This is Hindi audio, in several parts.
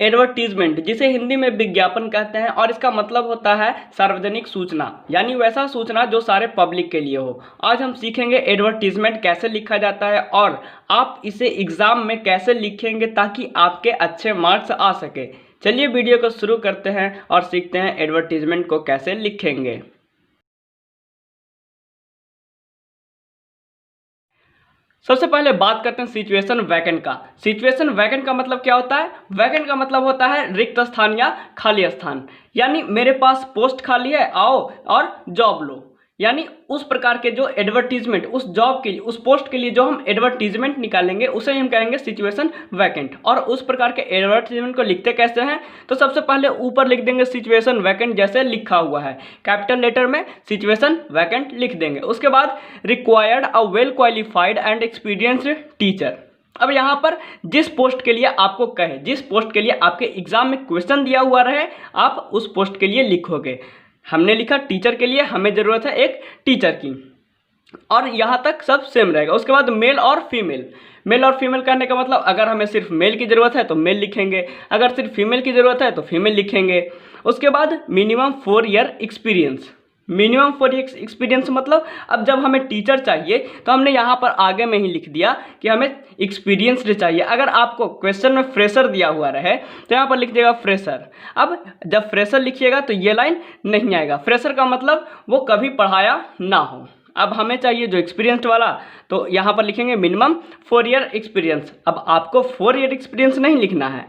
एडवर्टीजमेंट, जिसे हिंदी में विज्ञापन कहते हैं, और इसका मतलब होता है सार्वजनिक सूचना, यानी वैसा सूचना जो सारे पब्लिक के लिए हो। आज हम सीखेंगे एडवर्टीजमेंट कैसे लिखा जाता है और आप इसे एग्जाम में कैसे लिखेंगे ताकि आपके अच्छे मार्क्स आ सके। चलिए वीडियो को शुरू करते हैं और सीखते हैं एडवर्टीजमेंट को कैसे लिखेंगे। सबसे पहले बात करते हैं सिचुएशन वैकेंट का। सिचुएशन वैकेंट का मतलब क्या होता है? वैकेंट का मतलब होता है रिक्त स्थान या खाली स्थान, यानी मेरे पास पोस्ट खाली है, आओ और जॉब लो। यानी उस प्रकार के जो एडवर्टीजमेंट, उस जॉब के लिए, उस पोस्ट के लिए जो हम एडवर्टीजमेंट निकालेंगे उसे हम कहेंगे सिचुएशन वैकेंट। और उस प्रकार के एडवर्टीजमेंट को लिखते कैसे हैं? तो सबसे पहले ऊपर लिख देंगे सिचुएशन वैकेंट जैसे लिखा हुआ है, कैपिटल लेटर में सिचुएशन वैकेंट लिख देंगे। उसके बाद required a well qualified and experienced teacher. अब यहाँ पर जिस पोस्ट के लिए आपको कहे, जिस पोस्ट के लिए आपके एग्जाम में क्वेश्चन दिया हुआ रहे, आप उस पोस्ट के लिए लिखोगे। हमने लिखा टीचर के लिए, हमें ज़रूरत है एक टीचर की, और यहाँ तक सब सेम रहेगा। उसके बाद मेल और फीमेल। मेल और फीमेल कहने का मतलब अगर हमें सिर्फ मेल की ज़रूरत है तो मेल लिखेंगे, अगर सिर्फ फीमेल की ज़रूरत है तो फीमेल लिखेंगे। उसके बाद minimum 4 year experience. Minimum 4 year experience मतलब अब जब हमें टीचर चाहिए तो हमने यहाँ पर आगे में ही लिख दिया कि हमें एक्सपीरियंस्ड चाहिए। अगर आपको क्वेश्चन में फ्रेशर दिया हुआ रहे तो यहाँ पर लिख देगा फ्रेशर। अब जब फ्रेशर लिखिएगा तो ये लाइन नहीं आएगा। फ्रेशर का मतलब वो कभी पढ़ाया ना हो। अब हमें चाहिए जो एक्सपीरियंस्ड वाला, तो यहाँ पर लिखेंगे मिनिमम 4 ईयर एक्सपीरियंस। अब आपको 4 ईयर एक्सपीरियंस नहीं लिखना है,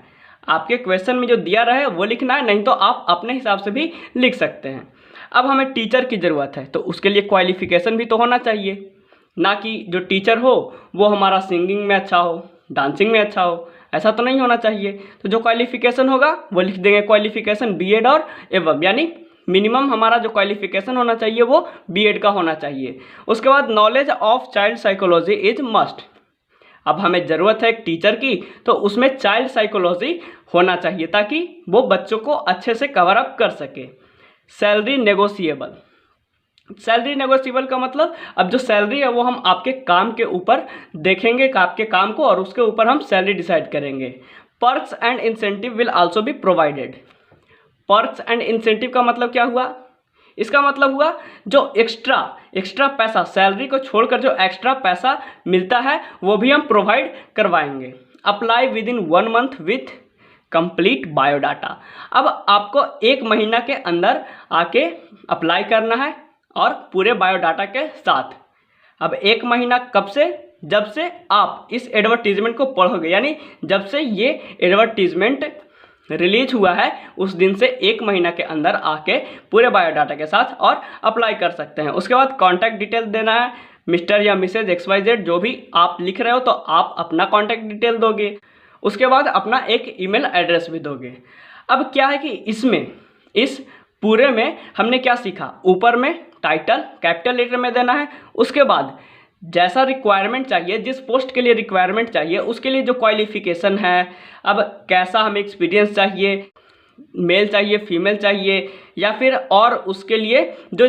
आपके क्वेश्चन में जो दिया रहे वो लिखना है, नहीं तो आप अपने हिसाब से भी लिख सकते हैं। अब हमें टीचर की ज़रूरत है तो उसके लिए क्वालिफिकेशन भी तो होना चाहिए, ना कि जो टीचर हो वो हमारा सिंगिंग में अच्छा हो, डांसिंग में अच्छा हो, ऐसा तो नहीं होना चाहिए। तो जो क्वालिफिकेशन होगा वो लिख देंगे क्वालिफिकेशन बीएड और एवं, यानी मिनिमम हमारा जो क्वालिफिकेशन होना चाहिए वो बीएड का होना चाहिए। उसके बाद knowledge of child psychology is must. अब हमें ज़रूरत है एक टीचर की तो उसमें चाइल्ड साइकोलॉजी होना चाहिए ताकि वो बच्चों को अच्छे से कवर अप कर सके। Salary negotiable. सैलरी नेगोशिएबल का मतलब अब जो सैलरी है वो हम आपके काम के ऊपर देखेंगे, आपके काम को, और उसके ऊपर हम सैलरी डिसाइड करेंगे। Perks and incentive will also be provided. Perks and incentive का मतलब क्या हुआ? इसका मतलब हुआ जो एक्स्ट्रा पैसा, सैलरी को छोड़कर जो एक्स्ट्रा पैसा मिलता है वो भी हम प्रोवाइड करवाएंगे। Apply with in 1 month with complete biodata. अब आपको 1 महीना के अंदर आके अप्लाई करना है और पूरे बायोडाटा के साथ। अब 1 महीना कब से? जब से आप इस एडवर्टीजमेंट को पढ़ोगे, यानी जब से ये एडवर्टीजमेंट रिलीज हुआ है उस दिन से 1 महीना के अंदर आके पूरे बायोडाटा के साथ और अप्लाई कर सकते हैं। उसके बाद कॉन्टैक्ट डिटेल देना है, मिस्टर या मिसेज XYZ जो भी आप लिख रहे हो तो आप अपना कॉन्टैक्ट डिटेल दोगे। उसके बाद अपना एक ईमेल एड्रेस भी दोगे। अब क्या है कि इसमें, इस पूरे में हमने क्या सीखा? ऊपर में टाइटल कैपिटल लेटर में देना है। उसके बाद जैसा रिक्वायरमेंट चाहिए, जिस पोस्ट के लिए रिक्वायरमेंट चाहिए उसके लिए जो क्वालिफिकेशन है, अब कैसा हमें एक्सपीरियंस चाहिए, मेल चाहिए, फीमेल चाहिए, या फिर और उसके लिए जो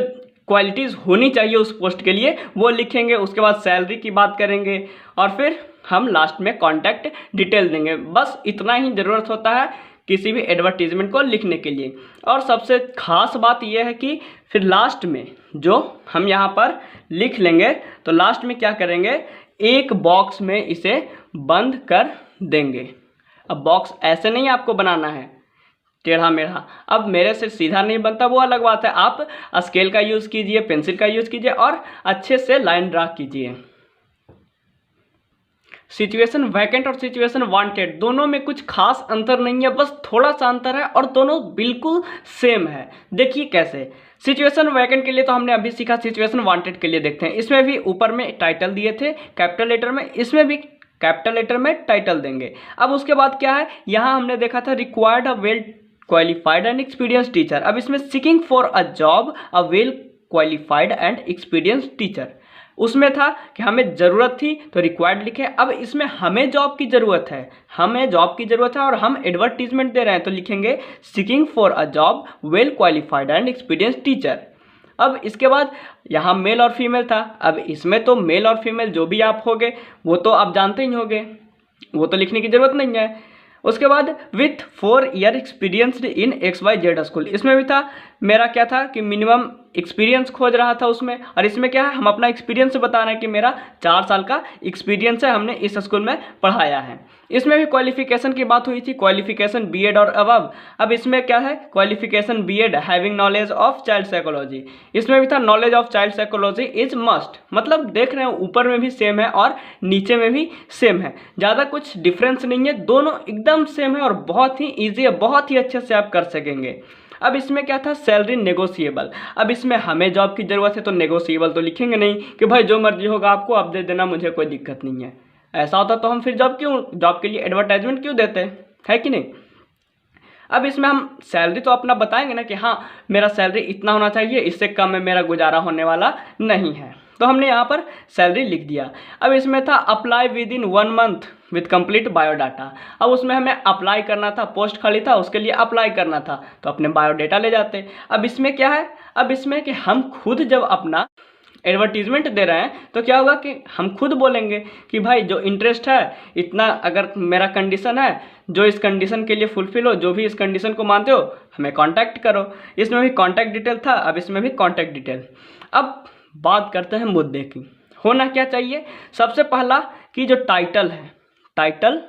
क्वालिटीज़ होनी चाहिए उस पोस्ट के लिए वो लिखेंगे। उसके बाद सैलरी की बात करेंगे और फिर हम लास्ट में कॉन्टैक्ट डिटेल देंगे। बस इतना ही ज़रूरत होता है किसी भी एडवर्टीजमेंट को लिखने के लिए। और सबसे ख़ास बात यह है कि फिर लास्ट में जो हम यहाँ पर लिख लेंगे तो लास्ट में क्या करेंगे, एक बॉक्स में इसे बंद कर देंगे। अब बॉक्स ऐसे नहीं आपको बनाना है टेढ़ा मेढ़ा, अब मेरे से सीधा नहीं बनता वो अलग बात है। आप स्केल का यूज़ कीजिए, पेंसिल का यूज़ कीजिए और अच्छे से लाइन ड्रा कीजिए। सिचुएशन वैकेंट और सिचुएशन वांटेड दोनों में कुछ खास अंतर नहीं है, बस थोड़ा सा अंतर है और दोनों बिल्कुल सेम है। देखिए कैसे। सिचुएशन वैकेंट के लिए तो हमने अभी सीखा, सिचुएशन वांटेड के लिए देखते हैं। इसमें भी ऊपर में टाइटल दिए थे कैपिटल लेटर में, इसमें भी कैपिटल लेटर में टाइटल देंगे। अब उसके बाद क्या है, यहाँ हमने देखा था required a well qualified and experience teacher. अब इसमें seeking for a job a well qualified and experience teacher, उसमें था कि हमें ज़रूरत थी तो रिक्वायर्ड लिखे। अब इसमें हमें जॉब की ज़रूरत है, हमें जॉब की ज़रूरत है और हम एडवर्टीजमेंट दे रहे हैं तो लिखेंगे seeking for a job well qualified and experience teacher. अब इसके बाद यहाँ मेल और फीमेल था। अब इसमें तो मेल और फीमेल जो भी आप होगे वो तो आप जानते ही होंगे, वो तो लिखने की ज़रूरत नहीं है। उसके बाद with 4 year experienced in XYZ school, इसमें भी था मेरा क्या था कि मिनिमम एक्सपीरियंस खोज रहा था उसमें, और इसमें क्या है हम अपना एक्सपीरियंस बता रहे हैं कि मेरा 4 साल का एक्सपीरियंस है, हमने इस स्कूल में पढ़ाया है। इसमें भी क्वालिफिकेशन की बात हुई थी, क्वालिफिकेशन बीएड और अबव। अब इसमें क्या है, qualification BEd having knowledge of child psychology, इसमें भी था knowledge of child psychology is must. मतलब देख रहे हैं ऊपर में भी सेम है और नीचे में भी सेम है, ज़्यादा कुछ डिफरेंस नहीं है, दोनों एकदम सेम है और बहुत ही ईजी है, बहुत ही अच्छे से आप कर सकेंगे। अब इसमें क्या था, सैलरी नेगोशिएबल। अब इसमें हमें जॉब की ज़रूरत है तो नेगोशिएबल तो लिखेंगे नहीं कि भाई जो मर्जी होगा आपको आप दे देना, मुझे कोई दिक्कत नहीं है। ऐसा होता तो हम फिर जॉब के लिए एडवर्टाइजमेंट क्यों देते हैं, है कि नहीं। अब इसमें हम सैलरी तो अपना बताएंगे ना कि हाँ मेरा सैलरी इतना होना चाहिए, इससे कम में मेरा गुजारा होने वाला नहीं है, तो हमने यहाँ पर सैलरी लिख दिया। अब इसमें था apply with in 1 month with complete biodata. अब उसमें हमें अप्लाई करना था, पोस्ट खाली था उसके लिए अप्लाई करना था, तो अपने बायोडाटा ले जाते। अब इसमें क्या है, अब इसमें कि हम खुद जब अपना एडवर्टीजमेंट दे रहे हैं तो क्या होगा कि हम खुद बोलेंगे कि भाई जो इंटरेस्ट है इतना, अगर मेरा कंडीशन है, जो इस कंडीशन के लिए फुलफिल हो, जो भी इस कंडीशन को मानते हो हमें कांटेक्ट करो। इसमें भी कांटेक्ट डिटेल था, अब इसमें भी कांटेक्ट डिटेल। अब बात करते हैं मुद्दे की, होना क्या चाहिए। सबसे पहला कि जो टाइटल है, टाइटल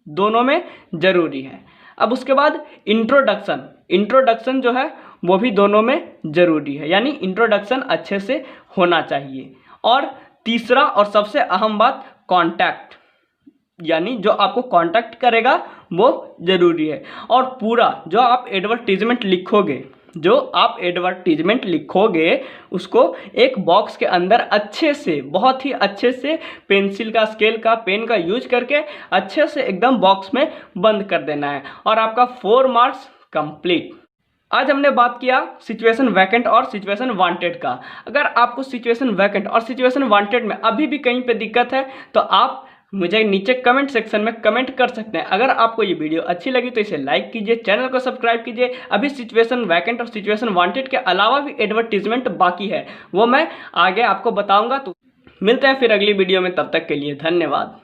दोनों में ज़रूरी है। अब उसके बाद इंट्रोडक्शन जो है वो भी दोनों में ज़रूरी है, यानी इंट्रोडक्शन अच्छे से होना चाहिए। और तीसरा और सबसे अहम बात, कॉन्टैक्ट, यानी जो आपको कांटेक्ट करेगा वो ज़रूरी है। और पूरा जो आप एडवर्टीजमेंट लिखोगे उसको एक बॉक्स के अंदर अच्छे से, बहुत ही अच्छे से पेंसिल का, स्केल का, पेन का यूज करके अच्छे से एकदम बॉक्स में बंद कर देना है, और आपका 4 मार्क्स कंप्लीट। आज हमने बात किया सिचुएशन वैकेंट और सिचुएशन वांटेड का। अगर आपको सिचुएशन वैकेंट और सिचुएशन वांटेड में अभी भी कहीं पे दिक्कत है तो आप मुझे नीचे कमेंट सेक्शन में कमेंट कर सकते हैं। अगर आपको ये वीडियो अच्छी लगी तो इसे लाइक कीजिए, चैनल को सब्सक्राइब कीजिए। अभी सिचुएशन वैकेंट और सिचुएशन वांटेड के अलावा भी एडवर्टीजमेंट बाकी है, वो मैं आगे आपको बताऊंगा। तो मिलते हैं फिर अगली वीडियो में, तब तक के लिए धन्यवाद।